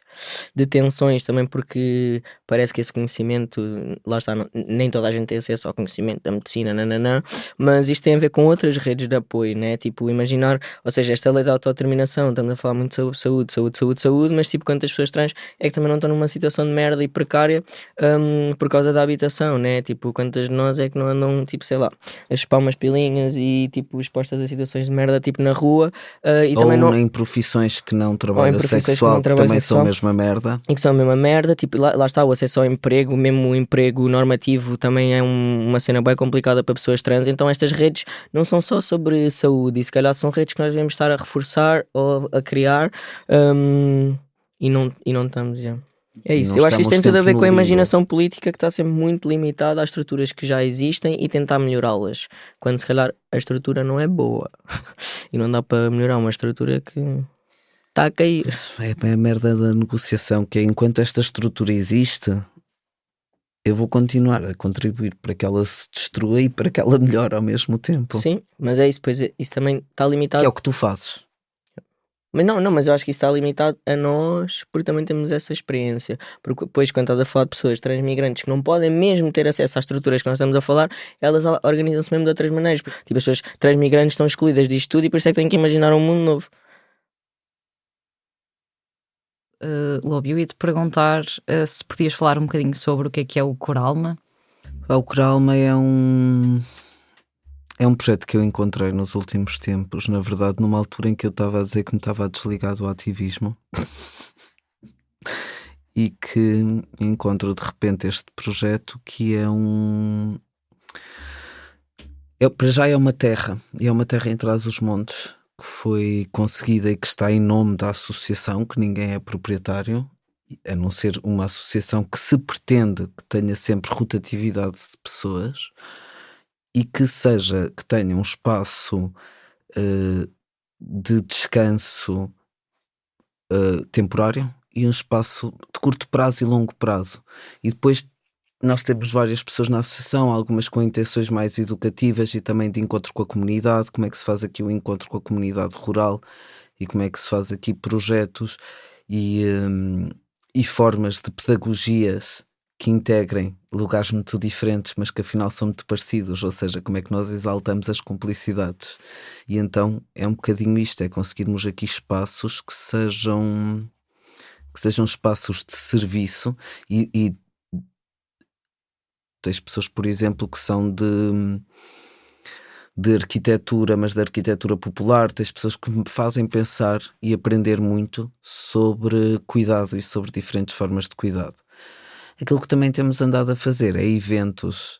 de tensões também, porque parece que esse conhecimento, lá está, nem toda a gente tem acesso ao conhecimento da medicina, nananã, mas isto tem a ver com outras redes de apoio, né? Tipo, imaginar, ou seja, esta lei da autodeterminação, estamos a falar muito sobre saúde, mas tipo, quantas pessoas trans é que também não estão numa situação de merda e precária por causa da habitação, né? Tipo, quantas de nós é que não andam, tipo, sei lá, a chupar umas pilinhas e tipo, expostas a situações de merda, tipo, na rua, e ou também não... em profissões que não trabalham sexual, que trabalho também sexual, são a mesma merda. e que são a mesma merda, tipo, lá está, o acesso ao emprego, mesmo o emprego normativo também é uma cena bem complicada para pessoas trans. Então estas redes não são só sobre saúde, e se calhar são redes que nós devemos estar a reforçar ou a criar, e não estamos, já. É isso, eu acho que isto tem tudo a ver com a imaginação política, que está sempre muito limitada às estruturas que já existem e tentar melhorá-las, quando se calhar a estrutura não é boa e não dá para melhorar uma estrutura que está a cair. É a merda da negociação, que é, enquanto esta estrutura existe, eu vou continuar a contribuir para que ela se destrua e para que ela melhore ao mesmo tempo. Sim, mas é isso, pois isso também está limitado. Que é o que tu fazes. Mas não, mas eu acho que isso está limitado a nós, porque também temos essa experiência. Porque depois, quando estás a falar de pessoas transmigrantes que não podem mesmo ter acesso às estruturas que nós estamos a falar, elas organizam-se mesmo de outras maneiras. Tipo, as pessoas transmigrantes estão excluídas disto tudo e por isso é que têm que imaginar um mundo novo. Lobo, eu ia-te perguntar se podias falar um bocadinho sobre o que é o Coralma. O Coralma é um projeto que eu encontrei nos últimos tempos, na verdade, numa altura em que eu estava a dizer que me estava a desligar do ativismo e que encontro de repente este projeto que para já é uma terra, e é uma terra em Trás-os-Montes, que foi conseguida e que está em nome da associação, que ninguém é proprietário, a não ser uma associação que se pretende que tenha sempre rotatividade de pessoas e que tenha um espaço de descanso temporário e um espaço de curto prazo e longo prazo. E depois nós temos várias pessoas na associação, algumas com intenções mais educativas e também de encontro com a comunidade, como é que se faz aqui o encontro com a comunidade rural e como é que se faz aqui projetos e formas de pedagogias que integrem lugares muito diferentes, mas que afinal são muito parecidos, ou seja, como é que nós exaltamos as cumplicidades. E então é um bocadinho isto, é conseguirmos aqui espaços que sejam espaços de serviço e tens pessoas, por exemplo, que são de arquitetura, mas de arquitetura popular, tens pessoas que me fazem pensar e aprender muito sobre cuidado e sobre diferentes formas de cuidado. Aquilo que também temos andado a fazer é eventos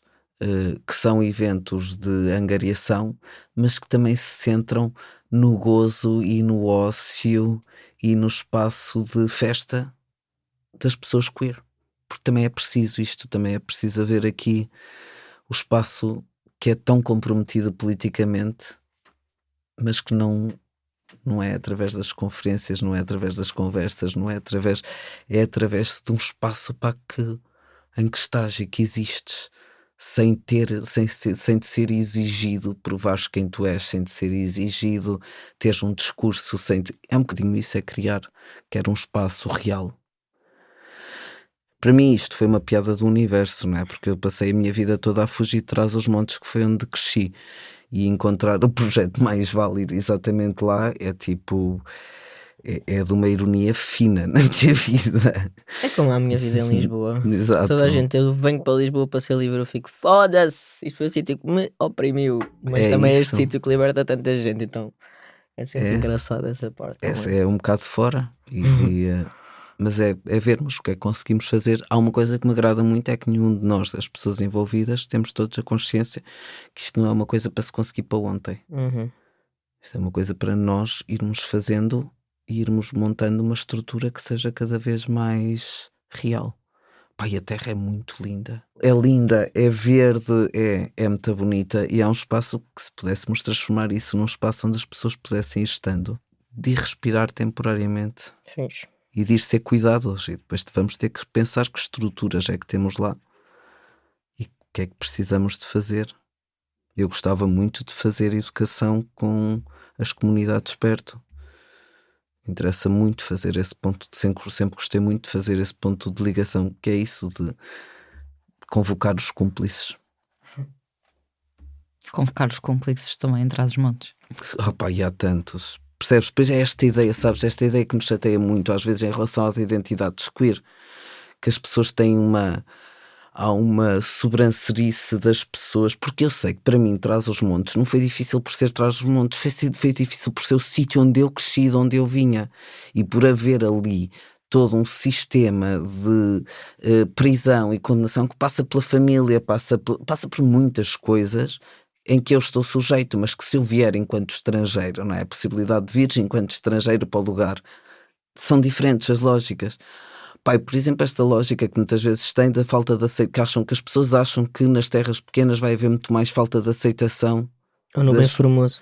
que são eventos de angariação, mas que também se centram no gozo e no ócio e no espaço de festa das pessoas queer. Porque também é preciso isto, também é preciso haver aqui o espaço que é tão comprometido politicamente, mas que não é através das conferências, não é através das conversas, é através de um espaço em que estás e que existes, sem te ser exigido provares quem tu és, sem te ser exigido teres um discurso, é um bocadinho isso, é quer um espaço real. Para mim isto foi uma piada do universo, não é? Porque eu passei a minha vida toda a fugir de Trás-os-Montes, que foi onde cresci, e encontrar o projeto mais válido exatamente lá é tipo... é de uma ironia fina na minha vida. É como a minha vida em Lisboa. Exato. Toda a gente, eu venho para Lisboa para ser livre, eu fico foda-se, isto foi o sítio que me oprimiu, mas É também é isso. este sítio que liberta tanta gente, então é sempre engraçado essa parte. Essa também. é um bocado fora, mas é vermos o que é que conseguimos fazer. Há uma coisa que me agrada muito, é que nenhum de nós, das pessoas envolvidas, temos todos a consciência que isto não é uma coisa para se conseguir para ontem. Uhum. Isto é uma coisa para nós irmos fazendo e irmos montando uma estrutura que seja cada vez mais real. Pá, e a Terra é muito linda. É linda, é verde, é muito bonita, e há um espaço que, se pudéssemos transformar isso num espaço onde as pessoas pudessem ir estando, de ir respirar temporariamente Sim. e de ir ser cuidados, e depois vamos ter que pensar que estruturas é que temos lá e o que é que precisamos de fazer. Eu gostava muito de fazer educação com as comunidades perto. Interessa muito fazer esse ponto, sempre gostei muito de fazer esse ponto de ligação, que é isso de convocar os cúmplices. Convocar os cúmplices também em Trás-os-Montes. Opa, e há tantos. Percebes? Depois é esta ideia, sabes? Esta ideia que me chateia muito, às vezes, em relação às identidades queer, que as pessoas têm há uma sobrancerice das pessoas, porque eu sei que para mim Trás-os-Montes não foi difícil por ser Trás-os-Montes, foi difícil por ser o sítio onde eu cresci, de onde eu vinha, e por haver ali todo um sistema de prisão e condenação que passa pela família, passa por muitas coisas em que eu estou sujeito, mas que se eu vier enquanto estrangeiro, não é? A possibilidade de vir enquanto estrangeiro para o lugar, são diferentes as lógicas. Pai, por exemplo, esta lógica que muitas vezes tem da falta de aceitação, que as pessoas acham que nas terras pequenas vai haver muito mais falta de aceitação. Ou no bem formoso.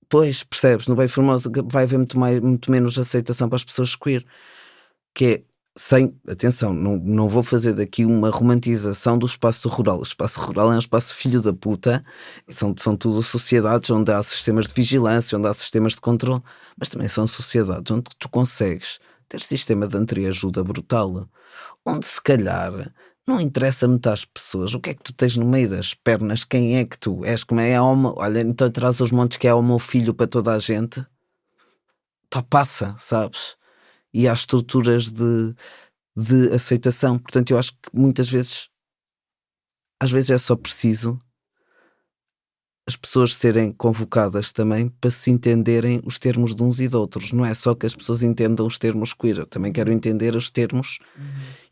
Pois, percebes, no bem formoso vai haver muito menos aceitação para as pessoas queer. Que é, atenção, não vou fazer daqui uma romantização do espaço rural. O espaço rural é um espaço filho da puta, são tudo sociedades onde há sistemas de vigilância, onde há sistemas de controle, mas também são sociedades onde tu consegues ter sistema de entreajuda brutal, onde se calhar não interessa muito às pessoas o que é que tu tens no meio das pernas, quem é que tu és, como é homo, olha, então Trás-os-Montes que é o meu filho para toda a gente, pá, passa, sabes? E há estruturas de aceitação, portanto eu acho que muitas vezes, às vezes é só preciso as pessoas serem convocadas também para se entenderem os termos de uns e de outros. Não é só que as pessoas entendam os termos queer, eu também quero entender os termos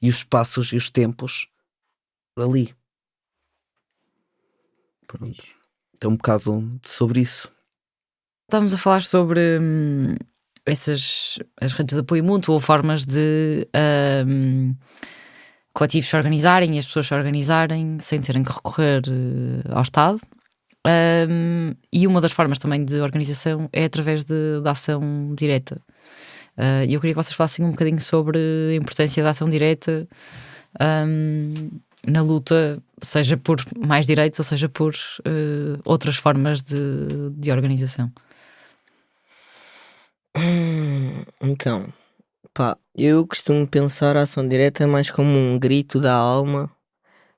e os espaços e os tempos ali. Pronto. Então um bocado sobre isso. Estamos a falar sobre as redes de apoio mútuo ou formas de coletivos se organizarem e as pessoas se organizarem sem terem que recorrer ao Estado. E uma das formas também de organização é através da ação direta. E eu queria que vocês falassem um bocadinho sobre a importância da ação direta na luta, seja por mais direitos ou seja por outras formas de organização. Então, pá, eu costumo pensar a ação direta mais como um grito da alma,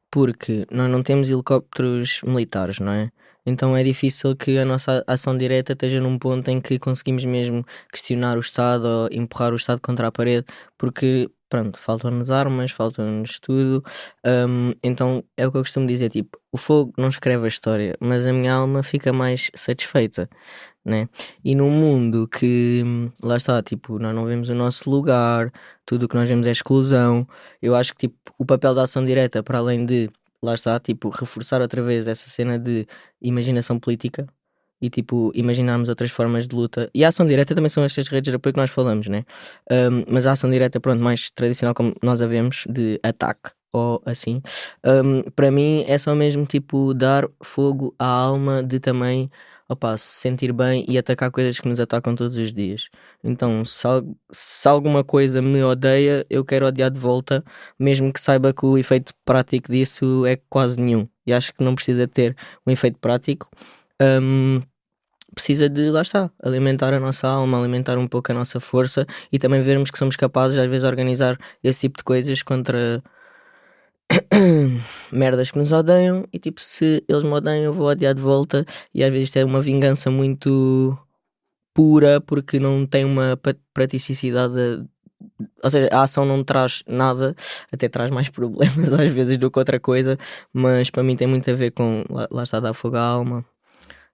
porque nós não temos helicópteros militares, não é? Então é difícil que a nossa ação direta esteja num ponto em que conseguimos mesmo questionar o Estado ou empurrar o Estado contra a parede, porque, pronto, faltam-nos armas, faltam-nos tudo. Então é o que eu costumo dizer, tipo, o fogo não escreve a história, mas a minha alma fica mais satisfeita, né? E num mundo que, lá está, tipo, nós não vemos o nosso lugar, tudo o que nós vemos é exclusão, eu acho que, tipo, o papel da ação direta, para além de, lá está, tipo, reforçar outra vez essa cena de imaginação política e, tipo, imaginarmos outras formas de luta. E a ação direta também são estas redes de apoio que nós falamos, né? Mas a ação direta, pronto, mais tradicional como nós a vemos, de ataque ou assim, para mim é só mesmo, tipo, dar fogo à alma de também, opa, se sentir bem e atacar coisas que nos atacam todos os dias. Então, se alguma coisa me odeia, eu quero odiar de volta, mesmo que saiba que o efeito prático disso é quase nenhum. E acho que não precisa ter um efeito prático. Precisa de, lá está, alimentar a nossa alma, alimentar um pouco a nossa força e também vermos que somos capazes às vezes de organizar esse tipo de coisas contra merdas que nos odeiam e, tipo, se eles me odeiam eu vou odiar de volta, e às vezes isto é uma vingança muito pura, porque não tem uma praticidade. Ou seja, a ação não traz nada, até traz mais problemas às vezes do que outra coisa, mas para mim tem muito a ver com, lá está, dar fogo à alma.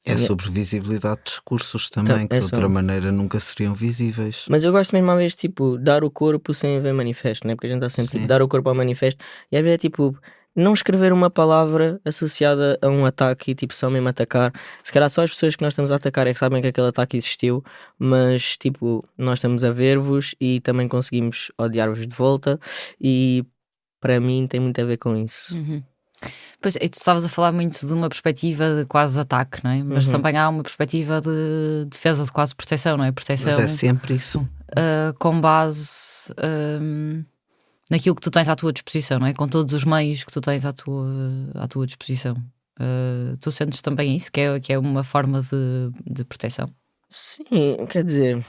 É sobre visibilidade de discursos também, que de outra maneira nunca seriam visíveis. Mas eu gosto mesmo às vezes, tipo, dar o corpo sem haver manifesto, né? Porque a gente está sempre, tipo, dar o corpo ao manifesto, e às vezes é tipo, não escrever uma palavra associada a um ataque e tipo só mesmo atacar. Se calhar só as pessoas que nós estamos a atacar é que sabem que aquele ataque existiu, mas tipo, nós estamos a ver-vos e também conseguimos odiar-vos de volta, e para mim tem muito a ver com isso. Pois, tu estavas a falar muito de uma perspectiva de quase ataque, não é? Mas também há uma perspectiva de defesa, de quase proteção, não é? Proteção, mas é sempre isso. Com base naquilo que tu tens à tua disposição, não é? Com todos os meios que tu tens à tua disposição. Tu sentes também isso? Que é uma forma de proteção? Sim, quer dizer...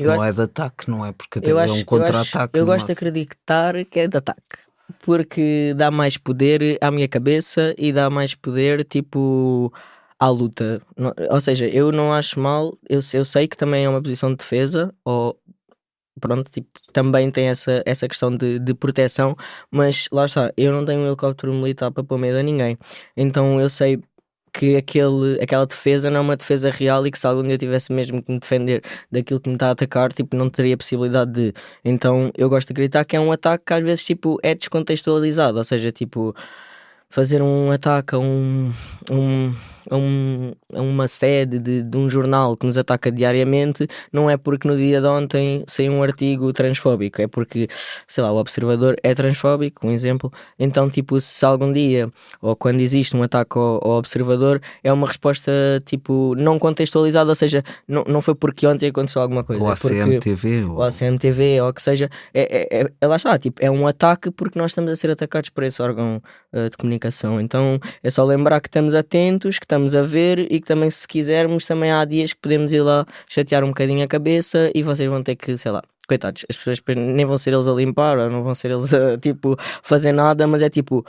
Não é de ataque, não é? Porque é um contra-ataque. Eu gosto de acreditar que é de ataque, porque dá mais poder à minha cabeça e dá mais poder, tipo, à luta. Ou seja, eu não acho mal, eu sei que também é uma posição de defesa, ou pronto, tipo, também tem essa questão de proteção, mas lá está, eu não tenho um helicóptero militar para pôr medo a ninguém, então eu sei que aquela defesa não é uma defesa real e que se algum dia eu tivesse mesmo que me defender daquilo que me está a atacar, tipo, não teria possibilidade de. Então eu gosto de acreditar que é um ataque que às vezes, tipo, é descontextualizado, ou seja, tipo, fazer um ataque a uma sede de um jornal que nos ataca diariamente não é porque no dia de ontem saiu um artigo transfóbico, é porque, sei lá, o Observador é transfóbico, um exemplo. Então, tipo, se algum dia ou quando existe um ataque ao Observador, é uma resposta, tipo, não contextualizada, ou seja, não foi porque ontem aconteceu alguma coisa. Ou a CMTV. Ou a CMTV, ou o que seja, lá está, tipo, é um ataque porque nós estamos a ser atacados por esse órgão de comunicação. Então é só lembrar que estamos atentos, que estamos a ver e que também, se quisermos, também há dias que podemos ir lá chatear um bocadinho a cabeça e vocês vão ter que, sei lá, coitados, as pessoas nem vão ser eles a limpar ou não vão ser eles a, tipo, fazer nada, mas é tipo,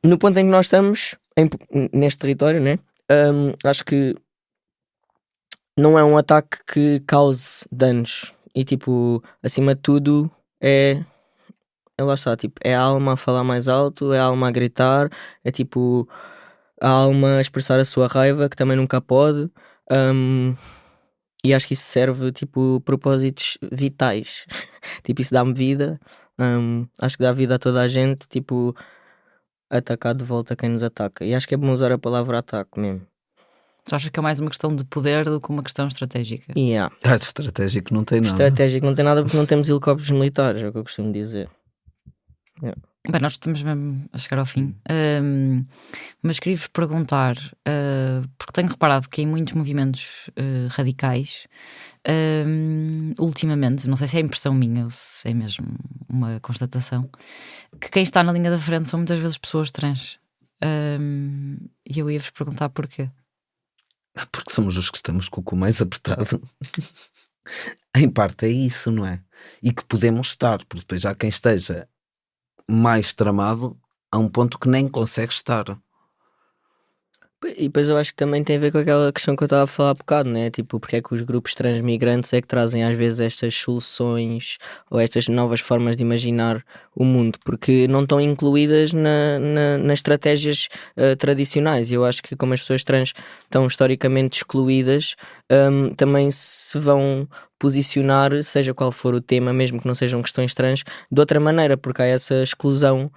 no ponto em que nós estamos neste território, né? Acho que não é um ataque que cause danos e, tipo, acima de tudo lá está, tipo, é a alma a falar mais alto, é a alma a gritar, é tipo a alma a expressar a sua raiva, que também nunca pode, e acho que isso serve, tipo, propósitos vitais. Tipo, isso dá-me vida, acho que dá vida a toda a gente, tipo, atacar de volta quem nos ataca, e acho que é bom usar a palavra ataque mesmo. Tu achas que é mais uma questão de poder do que uma questão estratégica? Yeah. De estratégico não tem nada. Estratégico não tem nada porque não temos helicópteros militares, é o que eu costumo dizer. Yeah. Bem, nós estamos mesmo a chegar ao fim, mas queria-vos perguntar, porque tenho reparado que em muitos movimentos radicais, ultimamente, não sei se é impressão minha ou se é mesmo uma constatação, que quem está na linha da frente são muitas vezes pessoas trans. E eu ia-vos perguntar porquê. Porque somos os que estamos com o cu mais apertado. Em parte é isso, não é? E que podemos estar, porque depois já quem esteja mais tramado a um ponto que nem consegue estar. E depois eu acho que também tem a ver com aquela questão que eu estava a falar há bocado, né? Tipo, porque é que os grupos transmigrantes é que trazem às vezes estas soluções ou estas novas formas de imaginar o mundo, porque não estão incluídas nas estratégias tradicionais. E eu acho que como as pessoas trans estão historicamente excluídas, também se vão posicionar, seja qual for o tema, mesmo que não sejam questões trans, de outra maneira, porque há essa exclusão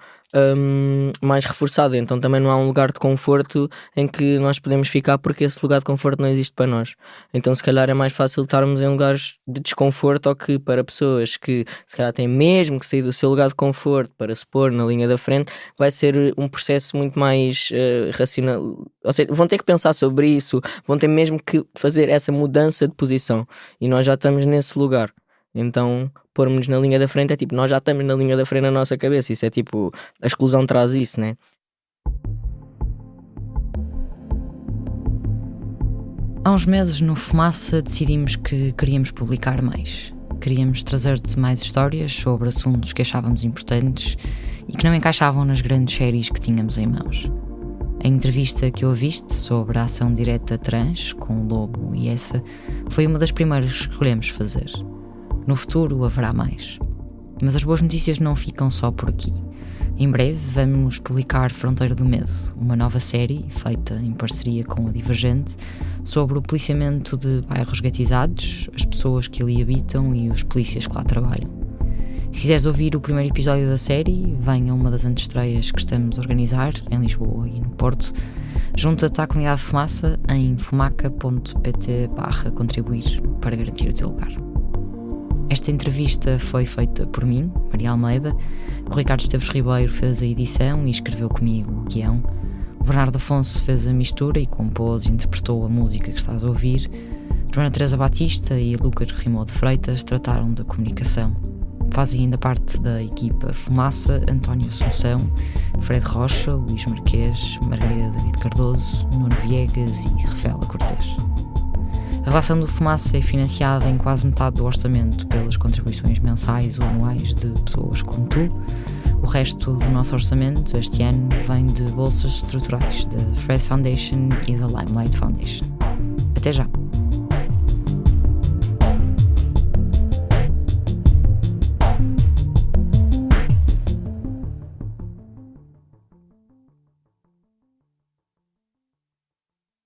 mais reforçada, então também não há um lugar de conforto em que nós podemos ficar, porque esse lugar de conforto não existe para nós. Então se calhar é mais fácil estarmos em lugares de desconforto, ou que para pessoas que se calhar têm mesmo que sair do seu lugar de conforto para se pôr na linha da frente, vai ser um processo muito mais racional, ou seja, vão ter que pensar sobre isso, vão ter mesmo que fazer essa mudança de posição, e nós já estamos nesse lugar. Então, pormos-nos na linha da frente é tipo, nós já estamos na linha da frente na nossa cabeça. Isso é tipo, a exclusão traz isso, né? Há uns meses no Fumaça decidimos que queríamos publicar mais. Queríamos trazer-te mais histórias sobre assuntos que achávamos importantes e que não encaixavam nas grandes séries que tínhamos em mãos. A entrevista que ouviste sobre a ação direta trans com o Lobo e essa foi uma das primeiras que escolhemos fazer. No futuro haverá mais. Mas as boas notícias não ficam só por aqui. Em breve vamos publicar Fronteira do Medo, uma nova série feita em parceria com a Divergente sobre o policiamento de bairros gatizados, as pessoas que ali habitam e os polícias que lá trabalham. Se quiseres ouvir o primeiro episódio da série, venha a uma das antestreias que estamos a organizar em Lisboa e no Porto. Junta-te à comunidade de Fumaça em fumaca.pt/contribuir para garantir o teu lugar. Esta entrevista foi feita por mim, Maria Almeida. O Ricardo Esteves Ribeiro fez a edição e escreveu comigo o guião. O Bernardo Afonso fez a mistura e compôs e interpretou a música que estás a ouvir. Joana Teresa Batista e Lucas Rimó de Freitas trataram da comunicação. Fazem ainda parte da equipa Fumaça António Assunção, Fred Rocha, Luís Marquês, Margarida David Cardoso, Nuno Viegas e Rafaela Cortês. A relação do Fumaça é financiada em quase metade do orçamento pelas contribuições mensais ou anuais de pessoas como tu. O resto do nosso orçamento este ano vem de bolsas estruturais da Fred Foundation e da Limelight Foundation. Até já!